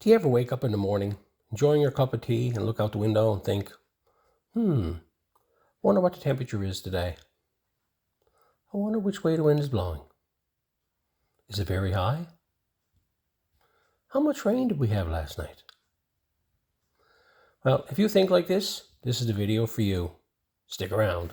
Do you ever wake up in the morning, enjoying your cup of tea, and look out the window and think, wonder what the temperature is today? I wonder which way the wind is blowing. Is it very high? How much rain did we have last night? Well, if you think like this is the video for you. Stick around.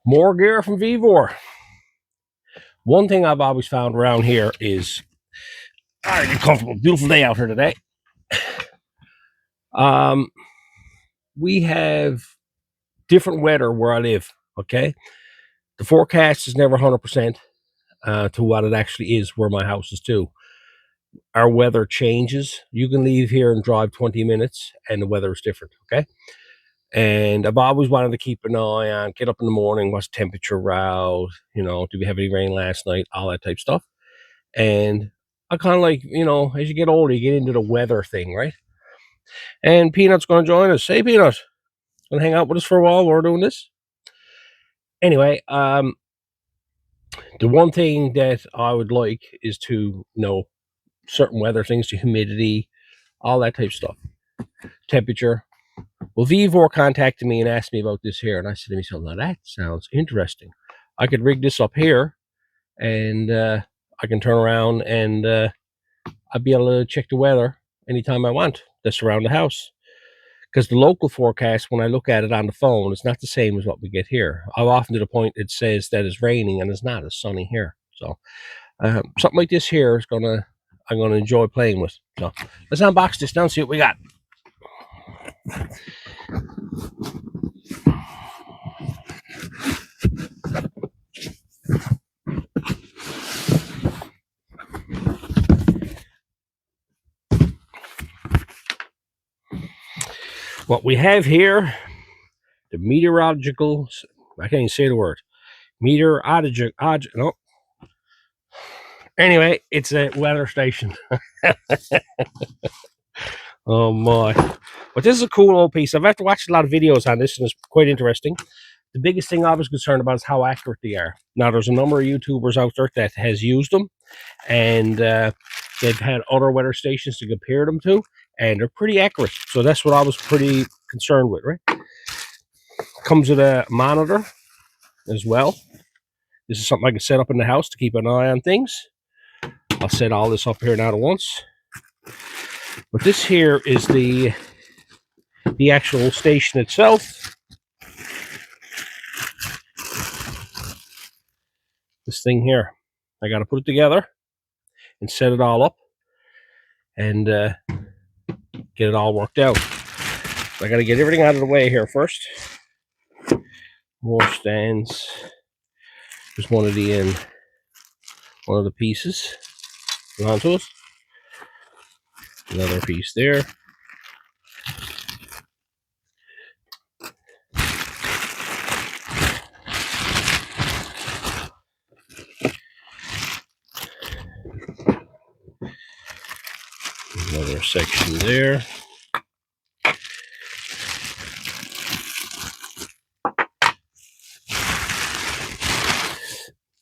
More gear from Vevor. One thing I've always found around here is, all right, get comfortable. Beautiful day out here today. We have different weather where I live. Okay, the forecast is never 100% to what it actually is where my house is too. Our weather changes. You can leave here and drive 20 minutes, and the weather is different. Okay. And I've always wanted to keep an eye on, get up in the morning, what's temperature out, do we have any rain last night, all that type stuff. And I kind of like, as you get older, you get into the weather thing, right? And Peanut's going to join us. Hey, Peanut, going to hang out with us for a while while we're doing this. Anyway, the one thing that I would like is to know certain weather things, the humidity, all that type stuff, temperature. Well, Vevor contacted me and asked me about this here, and I said to myself, now that sounds interesting. I could rig this up here, and I can turn around and I'd be able to check the weather anytime I want that's around the house. Because the local forecast, when I look at it on the phone, it's not the same as what we get here. I'm often to the point it says that it's raining, and it's not. It's sunny here. So something like this here is I'm gonna enjoy playing with. So let's unbox this now and see what we got. What we have here, the meteorological, I can't even say the word, no. Anyway, it's a weather station. Oh my. But this is a cool old piece. I've had to watch a lot of videos on this, and it's quite interesting. The biggest thing I was concerned about is how accurate they are. Now, there's a number of YouTubers out there that has used them, and they've had other weather stations to compare them to, and they're pretty accurate. So that's what I was pretty concerned with, right? Comes with a monitor as well. This is something I can set up in the house to keep an eye on things. I'll set all this up here now at once. But this here is the actual station itself. This thing here, I got to put it together and set it all up and get it all worked out. So I got to get everything out of the way here first. More stands. There's one of the pieces onto it. Another piece there. Another section there.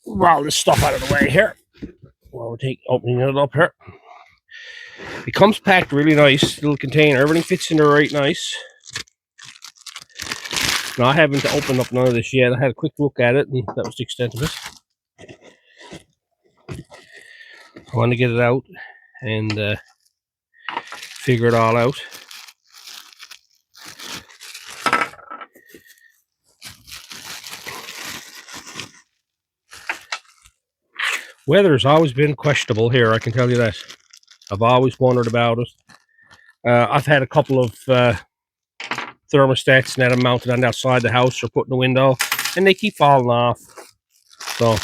Roll this stuff out of the way here while we're opening it up here. It comes packed really nice, little container. Everything fits in there right nice. Now, I haven't opened up none of this yet. I had a quick look at it, and that was the extent of it. I want to get it out and figure it all out. Weather's always been questionable here, I can tell you that. I've always wondered about it. I've had a couple of thermostats that are mounted on the outside the house or put in the window, and they keep falling off. So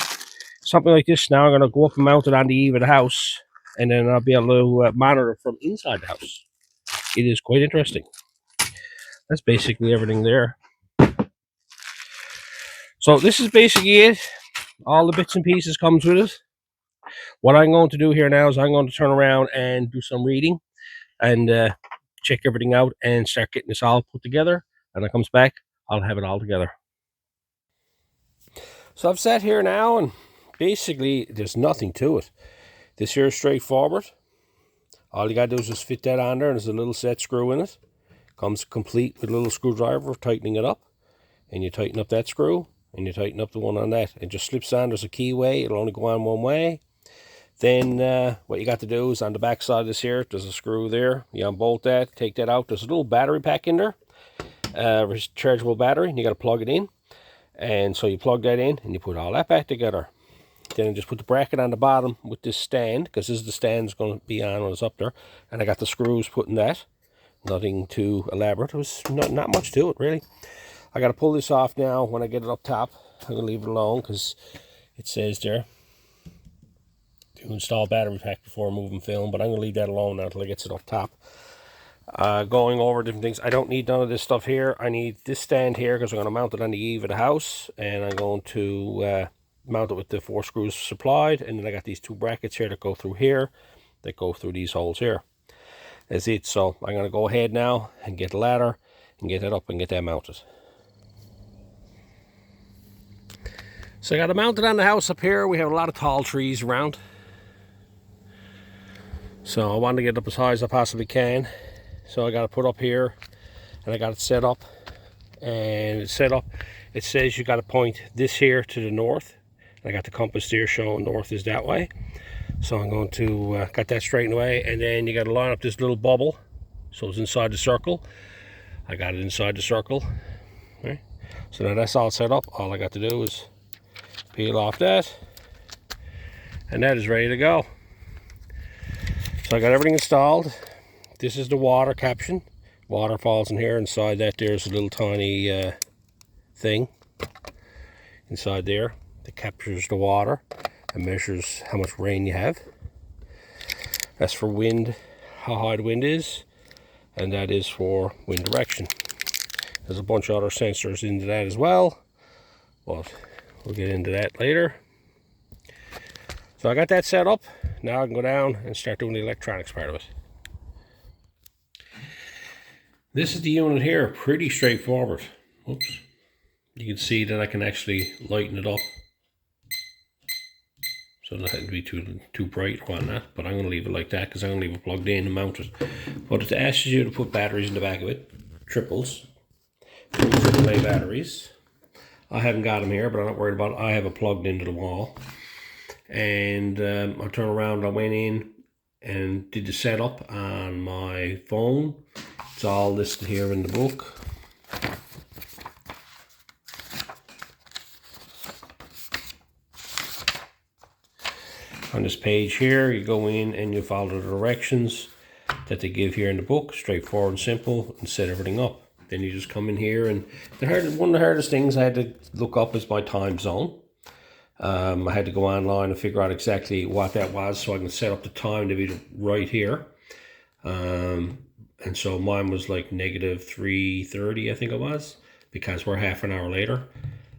something like this now, I'm going to go up and mount it on the eave of the house, and then I'll be able to monitor from inside the house. It is quite interesting. That's basically everything there. So this is basically it. All the bits and pieces comes with it. What I'm going to do here now is I'm going to turn around and do some reading and check everything out and start getting this all put together. And when it comes back, I'll have it all together. So I've sat here now, and basically there's nothing to it. This here is straightforward. All you gotta do is just fit that on there, and there's a little set screw in it. Comes complete with a little screwdriver for tightening it up. And you tighten up that screw, and you tighten up the one on that. It just slips on. There's a keyway. It'll only go on one way. Then what you got to do is on the back side of this here, there's a screw there. You unbolt that, take that out. There's a little battery pack in there, rechargeable battery, and you got to plug it in. And so you plug that in, and you put all that back together. Then just put the bracket on the bottom with this stand, because this is the stand that's going to be on when it's up there. And I got the screws put in that. Nothing too elaborate. It was not much to it, really. I got to pull this off now when I get it up top. I'm going to leave it alone because it says there to install battery pack before moving film, but I'm going to leave that alone now until it gets it up top. Going over different things. I don't need none of this stuff here. I need this stand here because I'm going to mount it on the eave of the house, and I'm going to mount it with the 4 screws supplied, and then I got these 2 brackets here that go through here, that go through these holes here. That's it. So I'm going to go ahead now and get the ladder and get that up and get that mounted. So I got it mounted on the house up here. We have a lot of tall trees around, so I want to get it up as high as I possibly can. So I got to put up here, and I got it set up, and it's set up. It says you got to point this here to the north. I got the compass there showing north is that way. So I'm going to got that straightened away, and then you got to line up this little bubble so it's inside the circle. I got it inside the circle. Okay. So now that's all set up. All I got to do is peel off that, and that is ready to go. So I got everything installed. This is the water caption. Water falls in here. Inside that there's a little tiny thing inside there that captures the water and measures how much rain you have. That's for wind, how high the wind is, and that is for wind direction. There's a bunch of other sensors into that as well, but we'll get into that later. So I got that set up. Now I can go down and start doing the electronics part of it. This is the unit here, pretty straightforward. Oops. You can see that I can actually lighten it up, so it doesn't be too bright or whatnot, but I'm going to leave it like that because I'm going to leave it plugged in and mounted. But it asks you to put batteries in the back of it, triples, AAA batteries. I haven't got them here, but I'm not worried about it. I have it plugged into the wall. And I turned around, I went in and did the setup on my phone. It's all listed here in the book. On this page here, you go in and you follow the directions that they give here in the book. Straightforward and simple, and set everything up. Then you just come in here, and one of the hardest things I had to look up is my time zone. I had to go online and figure out exactly what that was so I can set up the time to be right here. And so mine was like -3:30, I think it was, because we're half an hour later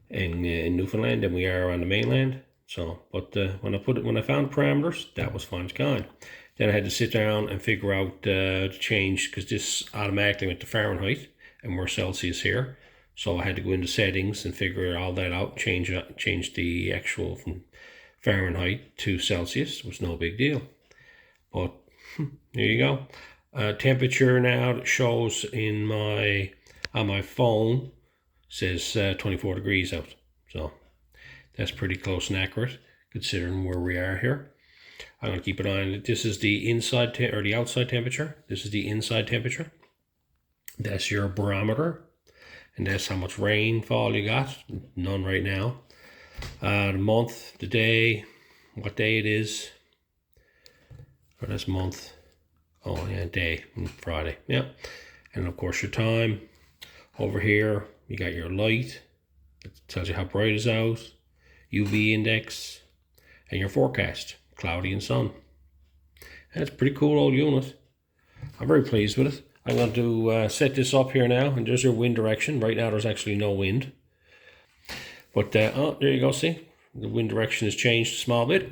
in Newfoundland than we are on the mainland. So, but when I found parameters, that was fine as kind. Then I had to sit down and figure out to change, because this automatically went to Fahrenheit and we're Celsius here. So I had to go into settings and figure all that out, change the actual from Fahrenheit to Celsius. It was no big deal. But there you go. Temperature now that shows on my phone says 24 degrees out. So that's pretty close and accurate considering where we are here. I'm going to keep an eye on it. This is the inside or the outside temperature. This is the inside temperature. That's your barometer. And that's how much rainfall you got. None right now. The month, the day, what day it is. Or that's month. Oh yeah, day, Friday. Yeah. And of course your time. Over here, you got your light. It tells you how bright it's out. UV index, and your forecast, cloudy and sun. That's a pretty cool old unit. I'm very pleased with it. I'm going to set this up here now, and there's your wind direction. Right now there's actually no wind. But, oh, there you go, see? The wind direction has changed a small bit.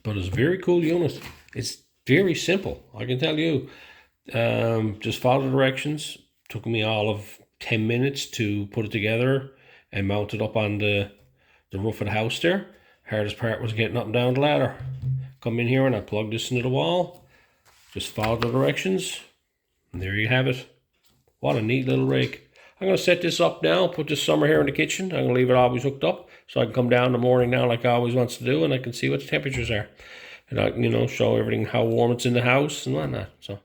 But it's a very cool unit. It's very simple, I can tell you. Just follow the directions. Took me all of 10 minutes to put it together and mount it up on the roof of the house there. Hardest part was getting up and down the ladder. Come in here and I plug this into the wall. Just follow the directions. And there you have it. What a neat little rake. I'm going to set this up now, put this summer here in the kitchen. I'm going to leave it always hooked up so I can come down in the morning now like I always wants to do, and I can see what the temperatures are. And I can, you know, show everything, how warm it's in the house and whatnot. So.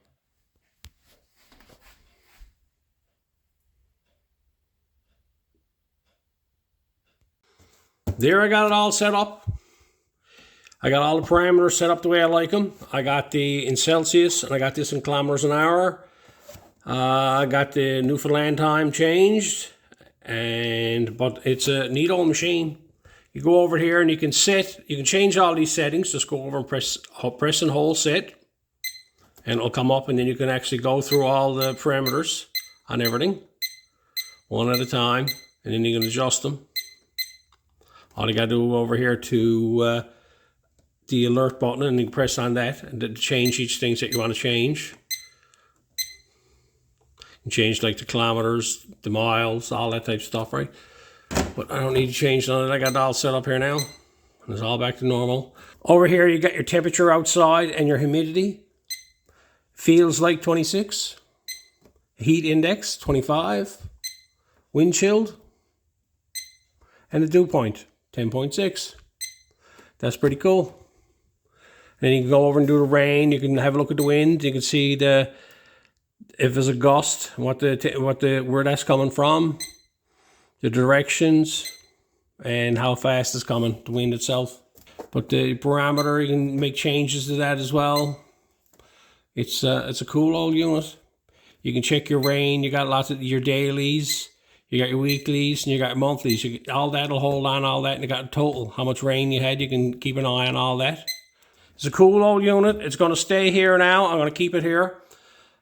There I got it all set up. I got all the parameters set up the way I like them. I got the in Celsius and I got this in kilometers an hour. I got the Newfoundland time changed, but it's a neat old machine. You go over here and you can change all these settings. Just go over and press and hold set, and it'll come up, and then you can actually go through all the parameters on everything, one at a time, and then you can adjust them. All you gotta do over here to the alert button, and you can press on that and to change each thing that you want to change. You change like the kilometers, the miles, all that type of stuff, right? But I don't need to change none of that. I got it all set up here now. And it's all back to normal. Over here you got your temperature outside and your humidity. Feels like 26. Heat index 25. Wind chilled. And the dew point 10.6. That's pretty cool. Then you can go over and do the rain. You can have a look at the wind. You can see if there's a gust, where that's coming from, the directions, and how fast it's coming, the wind itself. But the parameter, you can make changes to that as well. It's a cool old unit. You can check your rain. You got lots of your dailies. You got your weeklies and you got your monthlies. All that'll hold on all that, and you got total how much rain you had. You can keep an eye on all that. It's a cool old unit. It's going to stay here now. I'm going to keep it here.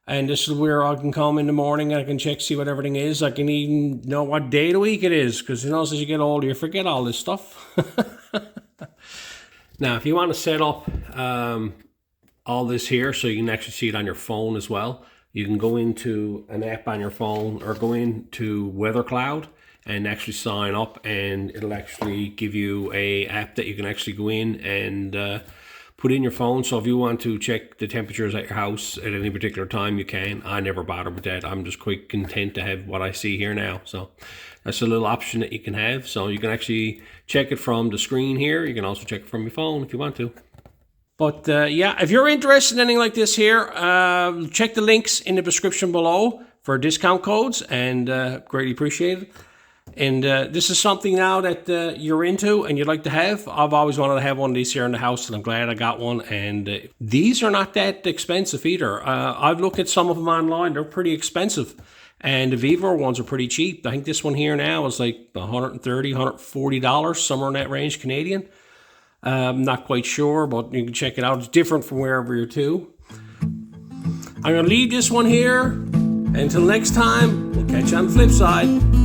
And this is where I can come in the morning and I can check, see what everything is. I can even know what day of the week it is, because you know, as you get older, you forget all this stuff. Now, if you want to set up all this here so you can actually see it on your phone as well, you can go into an app on your phone or go into Weather Cloud and actually sign up, and it'll actually give you a app that you can actually go in and put in your phone. So if you want to check the temperatures at your house at any particular time, you can. I never bother with that. I'm just quite content to have what I see here now. So that's a little option that you can have. So you can actually check it from the screen here. You can also check it from your phone if you want to. But yeah, if you're interested in anything like this here, check the links in the description below for discount codes, and greatly appreciate it. And this is something now that you're into and you'd like to have. I've always wanted to have one of these here in the house, and I'm glad I got one. And these are not that expensive either. I've looked at some of them online. They're pretty expensive. And the Vevor ones are pretty cheap. I think this one here now is like $130, $140, somewhere in that range, Canadian. I'm not quite sure, but you can check it out. It's different from wherever you're to. I'm going to leave this one here. Until next time, we'll catch you on the flip side.